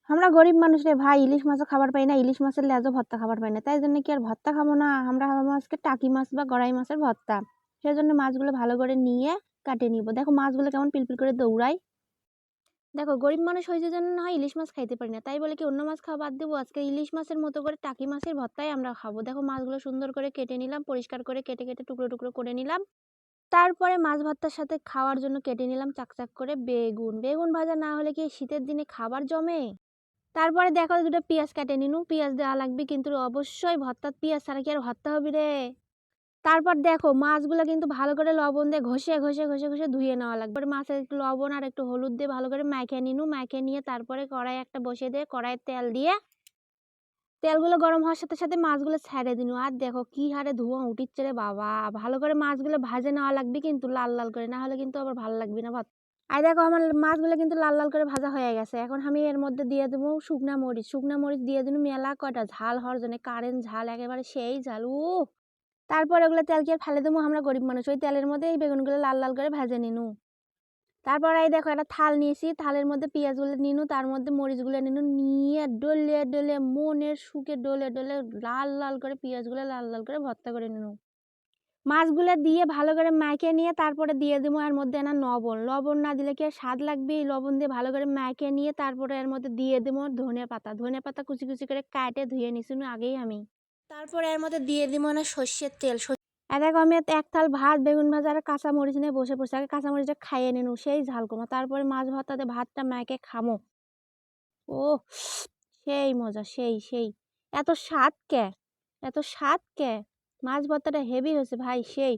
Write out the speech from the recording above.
আমরা গরিব মানুষ রে ভাই, ইলিশ মাছও খাবার পাই না, ইলিশ মাছের লেজও ভর্তা খাবার পাই না, তাই জন্য কি আর ভর্তা খাবো না, আমরা খাবো আজকে টাকি মাছ বা গড়াই মাছের ভর্তা। সেজন্য মাছগুলো ভালো করে নিয়ে কাটে নিব। দেখো মাছগুলো কেমন পিলপিল করে দৌড়ায়। দেখো গরিব মানুষ হয়েছে জন্য না হয় ইলিশ মাছ খাইতে পারি না, তাই বলে কি অন্য মাছ খাওয়া বাদ দেবো? আজকে ইলিশ মাছের মতো করে টাকি মাছের ভর্তাই আমরা খাবো। দেখো মাছগুলো সুন্দর করে কেটে নিলাম, পরিষ্কার করে কেটে কেটে টুকরো টুকরো করে নিলাম। তারপরে মাছ ভর্তার সাথে খাওয়ার জন্য কেটে নিলাম চাকচাক করে বেগুন। বেগুন ভাজা না হলে কি শীতের দিনে খাবার জমে? তারপরে দেখো দুটো পেঁয়াজ কেটে নিনু, পেঁয়াজ দেওয়া লাগবে কিন্তু অবশ্যই, ভর্তার পেঁয়াজ ছাড়া কি আর ভর্তা হবে রে? তারপর দেখো মাছগুলো কিন্তু ভালো করে লবণ দিয়ে ঘষে ঘষে ঘষে ঘষে ধুয়ে নেওয়া লাগবে। মাছের একটু লবণ আর একটু হলুদ দিয়ে ভালো করে মাখে নিনু, মাখে নিয়ে তারপরে কড়াই একটা বসিয়ে দিয়ে কড়াইয়ে তেল দিয়ে তেলগুলো গরম হওয়ার সাথে সাথে মাছগুলো ছেড়ে দিনু। আর দেখো কি হারে ধোঁয়া উঠিচ্ছে রে বাবা, ভালো করে মাছগুলো ভাজে নেওয়া লাগবে কিন্তু লাল লাল করে, না হলে কিন্তু আবার ভালো লাগবে না ভাত। আর দেখো আমার মাছগুলো কিন্তু লাল লাল করে ভাজা হয়ে গেছে। এখন আমি এর মধ্যে দিয়ে দেবো শুকনা মরিচ, শুকনা মরিচ দিয়ে দিন মেলা কয়টা, ঝাল হওয়ার জন্য কারেন্ট ঝাল, একেবারে সেই ঝাল। তারপর ওগুলো তেল কি আর ফেলে দেবো? আমরা গরিব মানুষ, ওই তেলের মধ্যে এই বেগুনগুলো লাল লাল করে ভেজে নিনু। তারপর এই দেখো একটা থাল নিয়েছি, থালের মধ্যে পেঁয়াজগুলো নিনু, তার মধ্যে মরিচগুলো নিনু, নিয়ে ডলে ডলে মনের সুখে ডলে ডলে লাল লাল করে পেঁয়াজগুলো লাল লাল করে ভর্তা করে নিনু। মাছগুলো দিয়ে ভালো করে মাখিয়ে নিয়ে তারপরে দিয়ে দেবো এর মধ্যে না লবণ, লবণ না দিলে কি আর স্বাদ লাগবে? লবণ দিয়ে ভালো করে মাখিয়ে নিয়ে তারপরে এর মধ্যে দিয়ে দেবো ধনে পাতা, ধনে পাতা কুচি কুচি করে কাটে ধুয়ে নিছি আগেই আমি। তারপরে এর মধ্যে দিয়ে দিব না সর্ষের তেল। দেখো আমি এক থাল ভাত, বেগুন ভাজা আর কাঁচা মরিচ নিয়ে বসে পড়ছি, আগে কাঁচা মরিচটা খাইয়ে নিনু, সেই ঝাল কমা, তারপরে মাছ ভর্তাতে ভাতটা মাকে খামো। ও সেই মজা, সেই সেই। এত স্বাদ কে, এত স্বাদ কে? মাছ ভর্তাটা হেভি হয়েছে ভাই, সেই।